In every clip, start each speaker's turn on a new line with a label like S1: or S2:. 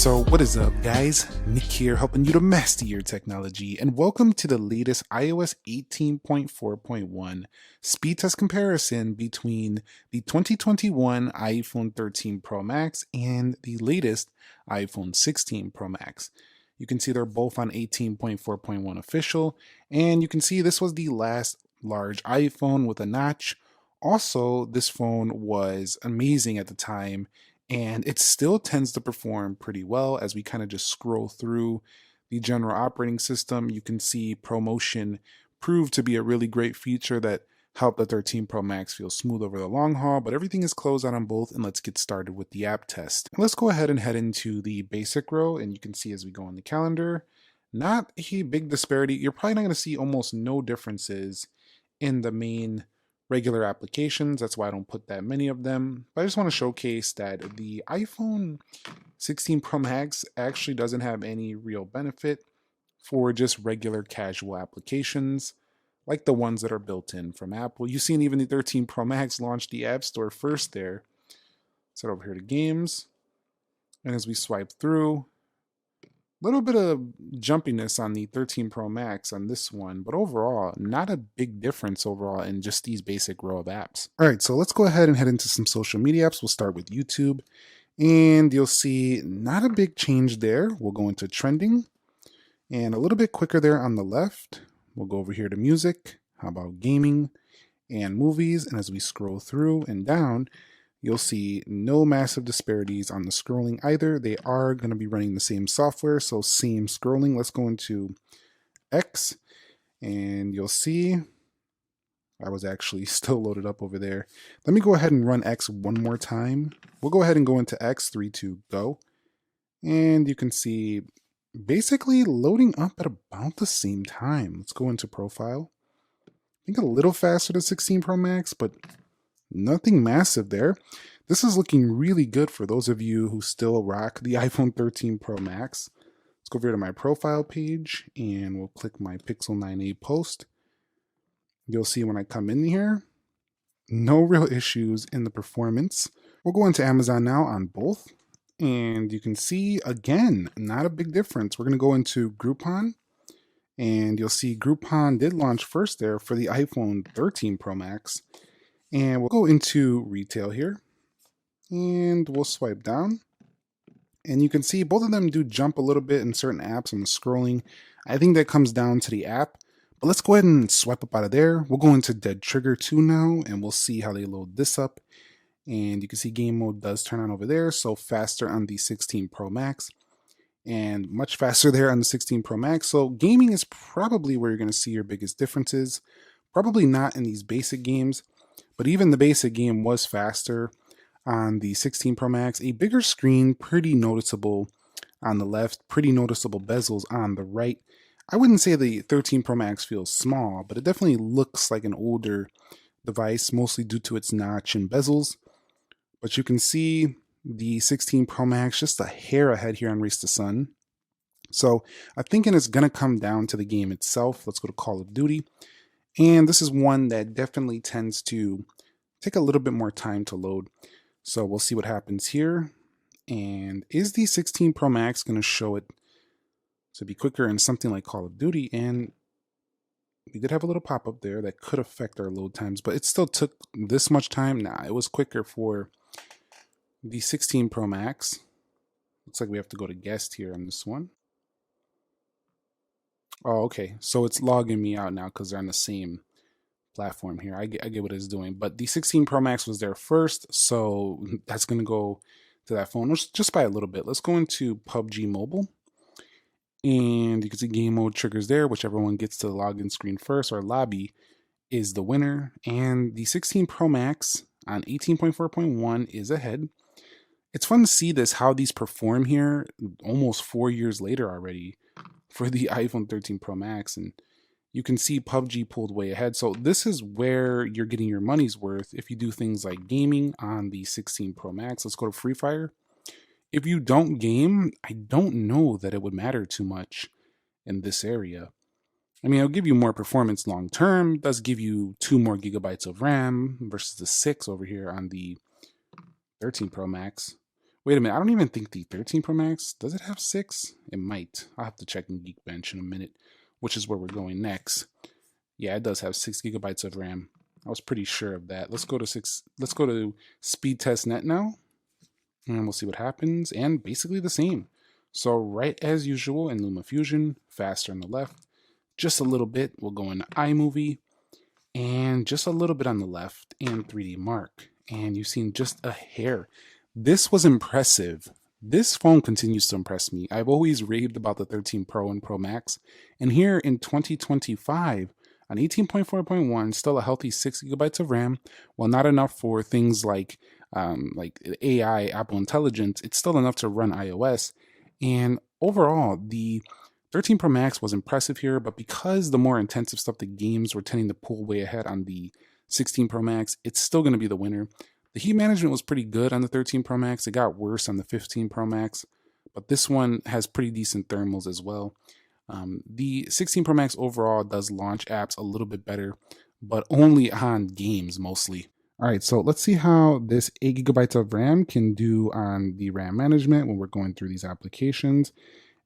S1: So what is up, guys? Nick here, helping you to master your technology, and welcome to the latest iOS 18.4.1 speed test comparison between the 2021 iPhone 13 Pro Max and the latest iPhone 16 Pro Max. You can see they're both on 18.4.1 official, and you can see this was the last large iPhone with a notch. Also, this phone was amazing at the time, and it still tends to perform pretty well. As we kind of just scroll through the general operating system, you can see ProMotion proved to be a really great feature that helped the 13 Pro Max feel smooth over the long haul, but everything is closed out on both, and let's get started with the app test. Let's go ahead and head into the basic row, and you can see as we go on the calendar, not a big disparity. You're probably not going to see almost no differences in the main regular applications. That's why I don't put that many of them. But I just want to showcase that the iPhone 16 Pro Max actually doesn't have any real benefit for just regular casual applications like the ones that are built in from Apple. You've seen even the 13 Pro Max launch the App Store first there. Let's head over here to games. And as we swipe through, little bit of jumpiness on the 13 Pro Max on this one, but overall, not a big difference overall in just these basic row of apps. All right, so let's go ahead and head into some social media apps. We'll start with YouTube, and you'll see not a big change there. We'll go into trending, and a little bit quicker there on the left. We'll go over here to music. How about gaming and movies? And as we scroll through and down, you'll see no massive disparities on the scrolling either. They are going to be running the same software, so same scrolling. Let's go into X, and you'll see I was actually still loaded up over there. Let me go ahead and run X one more time. We'll go ahead and go into X, 3, 2, go. And you can see basically loading up at about the same time. Let's go into profile. I think a little faster than 16 Pro Max, but nothing massive there. This is looking really good for those of you who still rock the iPhone 13 Pro Max. Let's go over here to my profile page, and we'll click my Pixel 9a post. You'll see when I come in here, no real issues in the performance. We'll go into Amazon now on both, and you can see, again, not a big difference. We're going to go into Groupon, and you'll see Groupon did launch first there for the iPhone 13 Pro Max. And we'll go into retail here, and we'll swipe down. And you can see both of them do jump a little bit in certain apps on the scrolling. I think that comes down to the app. But let's go ahead and swipe up out of there. We'll go into Dead Trigger 2 now, and we'll see how they load this up. And you can see game mode does turn on over there, so faster on the 16 Pro Max. And much faster there on the 16 Pro Max. So gaming is probably where you're going to see your biggest differences. Probably not in these basic games. But even the basic game was faster on the 16 Pro Max. A bigger screen, pretty noticeable on the left, pretty noticeable bezels on the right. I wouldn't say the 13 Pro Max feels small, but it definitely looks like an older device, mostly due to its notch and bezels. But you can see the 16 Pro Max just a hair ahead here on Race to Sun. So I'm thinking it's going to come down to the game itself. Let's go to Call of Duty. And this is one that definitely tends to take a little bit more time to load. So we'll see what happens here. And is the 16 Pro Max going to show it to be quicker in something like Call of Duty? And we did have a little pop-up there that could affect our load times, but it still took this much time. Nah, it was quicker for the 16 Pro Max. Looks like we have to go to guest here on this one. Oh, okay. So it's logging me out now because they're on the same platform here. I get what it's doing. But the 16 Pro Max was there first, so that's going to go to that phone just by a little bit. Let's go into PUBG Mobile. And you can see game mode triggers there. Whichever one gets to the login screen first or lobby is the winner. And the 16 Pro Max on 18.4.1 is ahead. It's fun to see this, how these perform here almost 4 years later already for the iPhone 13 Pro Max, and you can see PUBG pulled way ahead. So this is where you're getting your money's worth if you do things like gaming on the 16 Pro Max. Let's go to Free Fire. If you don't game, I don't know that it would matter too much in this area. I mean, it'll give you more performance long term, does give you 2 more gigabytes of RAM versus the 6 over here on the 13 Pro Max. Wait a minute, I don't even think the 13 Pro Max, does it have 6? It might. I'll have to check in Geekbench in a minute, which is where we're going next. Yeah, it does have 6 gigabytes of RAM. I was pretty sure of that. Let's go to speed test net now, and we'll see what happens. And basically the same. So right as usual in LumaFusion, faster on the left, just a little bit. We'll go into iMovie, and just a little bit on the left, and 3D Mark. And you've seen just a hair. This was impressive. This phone continues to impress me. I've always raved about the 13 Pro and Pro Max, and here in 2025, on 18.4.1, still a healthy 6 gigabytes of RAM, while not enough for things like AI, Apple Intelligence, it's still enough to run iOS. And overall, the 13 Pro Max was impressive here, but because the more intensive stuff, the games were tending to pull way ahead on the 16 Pro Max, it's still going to be the winner. The heat management was pretty good on the 13 Pro Max. It got worse on the 15 Pro Max, but this one has pretty decent thermals as well. The 16 Pro Max overall does launch apps a little bit better, but only on games mostly. All right, so let's see how this 8 gigabytes of RAM can do on the RAM management when we're going through these applications.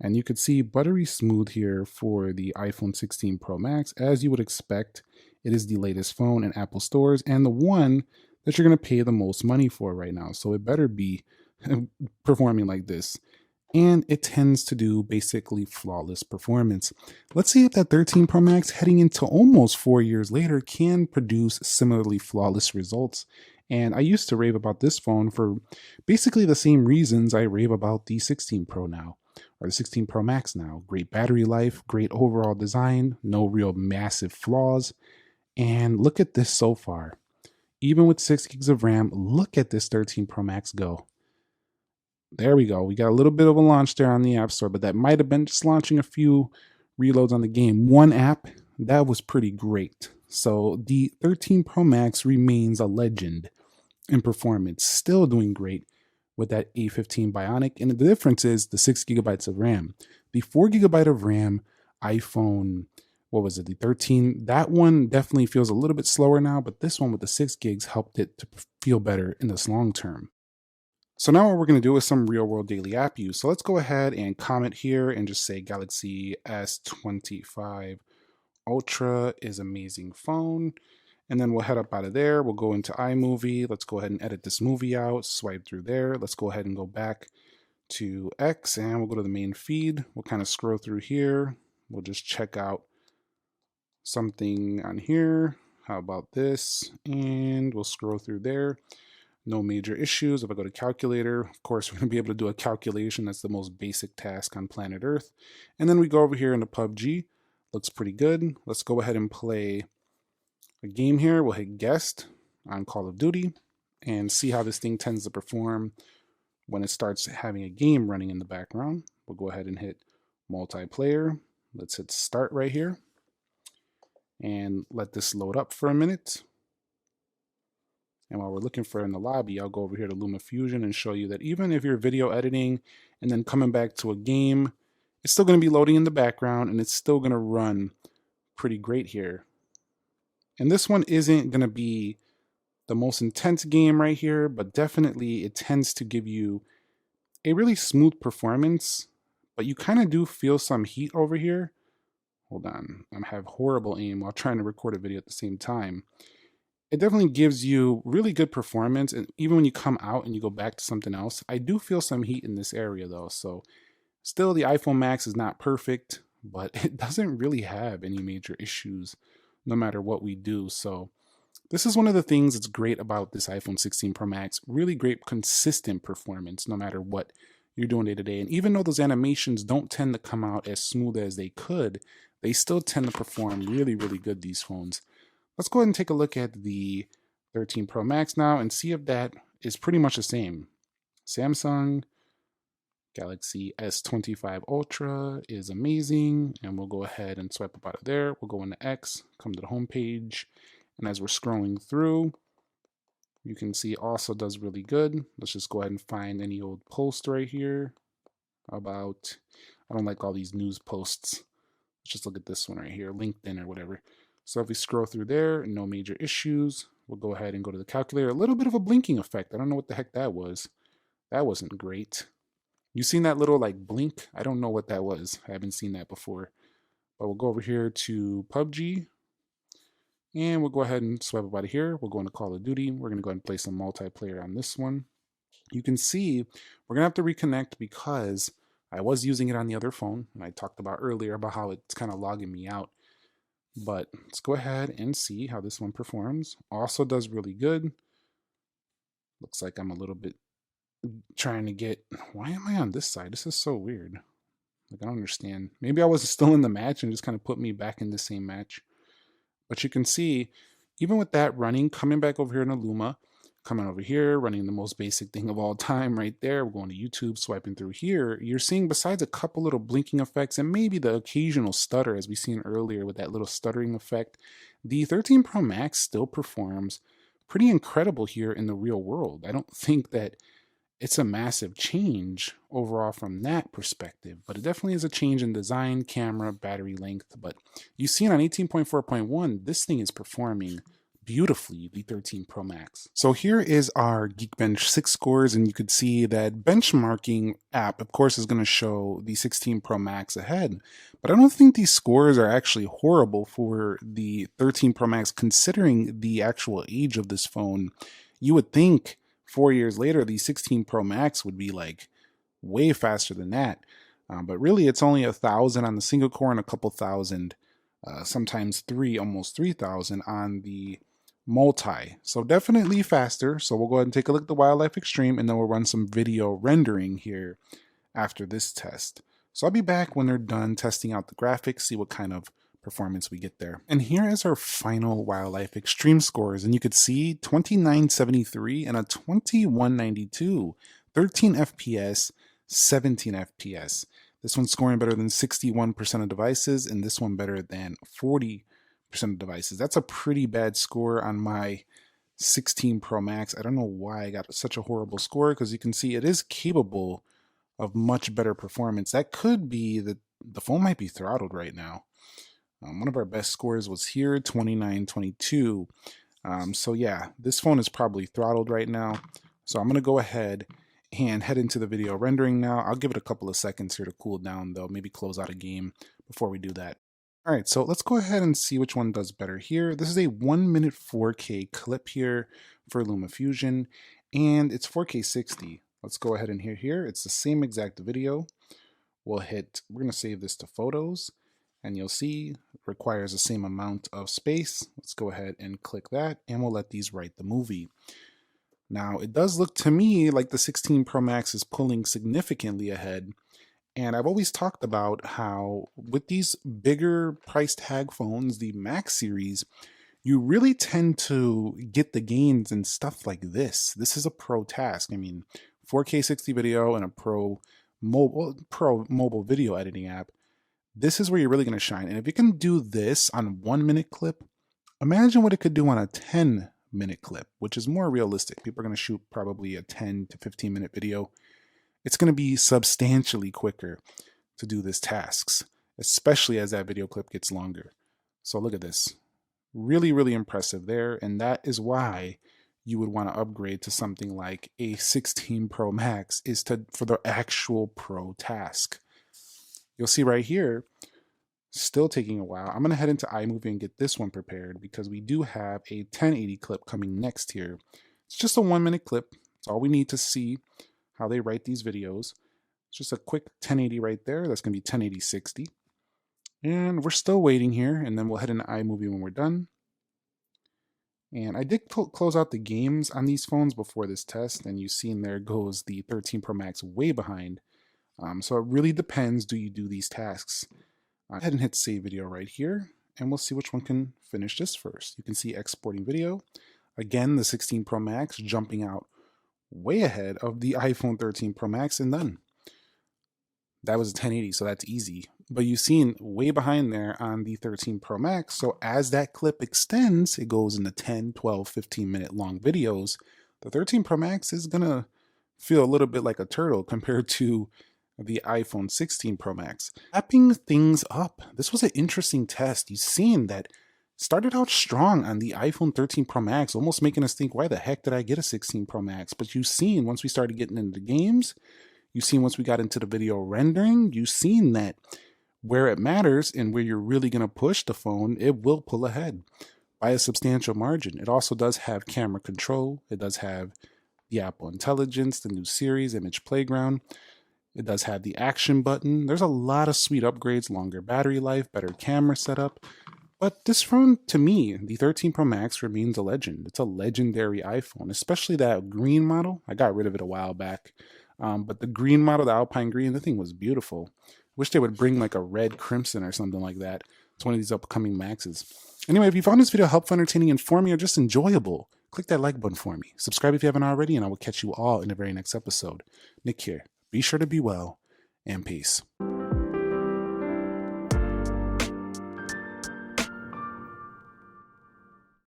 S1: And you could see buttery smooth here for the iPhone 16 Pro Max. As you would expect, it is the latest phone in Apple stores and the one that you're going to pay the most money for right now. So it better be performing like this. And it tends to do basically flawless performance. Let's see if that 13 Pro Max heading into almost 4 years later can produce similarly flawless results. And I used to rave about this phone for basically the same reasons I rave about the 16 Pro now, or the 16 Pro Max now. Great battery life, great overall design, no real massive flaws. And look at this so far. Even with 6 gigs of RAM, look at this 13 Pro Max go. There we go. We got a little bit of a launch there on the App Store, but that might have been just launching a few reloads on the game. One app, that was pretty great. So the 13 Pro Max remains a legend in performance, still doing great with that A15 Bionic. And the difference is the 6 gigabytes of RAM. The 4 gigabyte of RAM iPhone, what was it, the 13, that one definitely feels a little bit slower now, but this one with the 6 gigs helped it to feel better in this long term. So now what we're going to do is some real world daily app use. So let's go ahead and comment here and just say Galaxy S25 Ultra is amazing phone. And then we'll head up out of there. We'll go into iMovie. Let's go ahead and edit this movie out, swipe through there. Let's go ahead and go back to X and we'll go to the main feed. We'll kind of scroll through here. We'll just check out something on here. How about this? And we'll scroll through there. No major issues. If I go to calculator, of course, we're going to be able to do a calculation. That's the most basic task on planet Earth. And then we go over here into PUBG. Looks pretty good. Let's go ahead and play a game here. We'll hit guest on Call of Duty and see how this thing tends to perform when it starts having a game running in the background. We'll go ahead and hit multiplayer. Let's hit start right here and let this load up for a minute. And while we're looking for it in the lobby, I'll go over here to LumaFusion and show you that even if you're video editing and then coming back to a game, it's still going to be loading in the background and it's still going to run pretty great here. And this one isn't going to be the most intense game right here, but definitely it tends to give you a really smooth performance, but you kind of do feel some heat over here. Hold on, I have horrible aim while trying to record a video at the same time. It definitely gives you really good performance, and even when you come out and you go back to something else, I do feel some heat in this area though. So still the iPhone Max is not perfect, but it doesn't really have any major issues no matter what we do. So this is one of the things that's great about this iPhone 16 Pro Max, really great consistent performance no matter what you're doing day to day. And even though those animations don't tend to come out as smooth as they could, they still tend to perform really, really good, these phones. Let's go ahead and take a look at the 13 Pro Max now and see if that is pretty much the same. Samsung Galaxy S25 Ultra is amazing, and we'll go ahead and swipe up out of there. We'll go into X, come to the home page, and as we're scrolling through, you can see also does really good. Let's just go ahead and find any old post right here about, I don't like all these news posts. Let's just look at this one right here, LinkedIn or whatever. So if we scroll through there, no major issues. We'll go ahead and go to the calculator. A little bit of a blinking effect. I don't know what the heck that was. That wasn't great. You seen that little like blink? I don't know what that was. I haven't seen that before. But we'll go over here to PUBG and we'll go ahead and swipe up out of here. We'll go into Call of Duty. We're going to go ahead and play some multiplayer on this one. You can see we're going to have to reconnect because I was using it on the other phone. And I talked about earlier about how it's kind of logging me out. But let's go ahead and see how this one performs. Also does really good. Looks like I'm a little bit trying to get... Why am I on this side? This is so weird. Like, I don't understand. Maybe I was still in the match and just kind of put me back in the same match. But you can see, even with that running, coming back over here in Illuma, coming over here, running the most basic thing of all time right there. We're going to YouTube, swiping through here. You're seeing, besides a couple little blinking effects and maybe the occasional stutter, as we seen earlier with that little stuttering effect, the 13 Pro Max still performs pretty incredible here in the real world. I don't think that it's a massive change overall from that perspective, but it definitely is a change in design, camera, battery length. But you see on 18.4.1, this thing is performing beautifully, the 13 Pro Max. So here is our Geekbench 6 scores, and you could see that benchmarking app, of course, is going to show the 16 Pro Max ahead. But I don't think these scores are actually horrible for the 13 Pro Max, considering the actual age of this phone. You would think 4 years later, the 16 Pro Max would be like way faster than that. But really, it's only 1,000 on the single core and a couple thousand, sometimes almost 3,000 on the multi. So definitely faster. So we'll go ahead and take a look at the Wildlife Extreme, and then we'll run some video rendering here after this test. So I'll be back when they're done testing out the graphics, see what kind of performance we get there. And here is our final Wildlife Extreme scores, and you could see 2973 and a 2192, 13 FPS, 17 FPS. This one's scoring better than 61% of devices, and this one better than 40% of devices. That's a pretty bad score on my 16 Pro Max. I don't know why I got such a horrible score, because you can see it is capable of much better performance. That could be that the phone might be throttled right now. One of our best scores was here, 2922. So yeah, this phone is probably throttled right now. So I'm going to go ahead and head into the video rendering now. I'll give it a couple of seconds here to cool down though, maybe close out a game before we do that. All right, so let's go ahead and see which one does better here. This is a 1-minute 4K clip here for LumaFusion, and it's 4K 60. Let's go ahead and hear here. It's the same exact video. We're going to save this to photos, and you'll see it requires the same amount of space. Let's go ahead and click that, and we'll let these write the movie. Now, it does look to me like the 16 Pro Max is pulling significantly ahead. And I've always talked about how with these bigger price tag phones, the Max series, you really tend to get the gains and stuff like this. This is a pro task. I mean, 4K 60 video and a pro mobile video editing app. This is where you're really going to shine. And if you can do this on a 1-minute clip, imagine what it could do on a 10-minute clip, which is more realistic. People are going to shoot probably a 10 to 15-minute video. It's going to be substantially quicker to do these tasks, especially as that video clip gets longer. So look at this. Really, really impressive there. And that is why you would want to upgrade to something like a 16 Pro Max for the actual pro task. You'll see right here, still taking a while. I'm going to head into iMovie and get this one prepared because we do have a 1080 clip coming next here. It's just a 1-minute clip. It's all we need to see how they write these videos. It's just a quick 1080 right there. That's going to be 1080 60. And we're still waiting here, and then we'll head into iMovie when we're done. And I did close out the games on these phones before this test, and you've seen there goes the 13 Pro Max way behind. So it really depends, do you do these tasks? Go ahead and hit save video right here, and we'll see which one can finish this first. You can see exporting video. Again, the 16 Pro Max jumping out way ahead of the iPhone 13 Pro Max, and done. That was a 1080, so that's easy. But you've seen way behind there on the 13 Pro Max, so as that clip extends, it goes into 10, 12, 15-minute long videos. The 13 Pro Max is going to feel a little bit like a turtle compared to the iPhone 16 Pro Max. Wrapping things up, this was an interesting test. You've seen that Started out strong on the iPhone 13 Pro Max, almost making us think, why the heck did I get a 16 Pro Max? But you've seen once we started getting into the games, you've seen once we got into the video rendering, you've seen that where it matters and where you're really going to push the phone, it will pull ahead by a substantial margin. It also does have camera control. It does have the Apple Intelligence, the new series, Image Playground. It does have the action button. There's a lot of sweet upgrades, longer battery life, better camera setup. But this phone, to me, the 13 Pro Max remains a legend. It's a legendary iPhone, especially that green model. I got rid of it a while back. But the green model, the Alpine green, the thing was beautiful. Wish they would bring like a red crimson or something like that. It's one of these upcoming Maxes. Anyway, if you found this video helpful, entertaining, informative, or just enjoyable, click that like button for me. Subscribe if you haven't already, and I will catch you all in the very next episode. Nick here. Be sure to be well, and peace.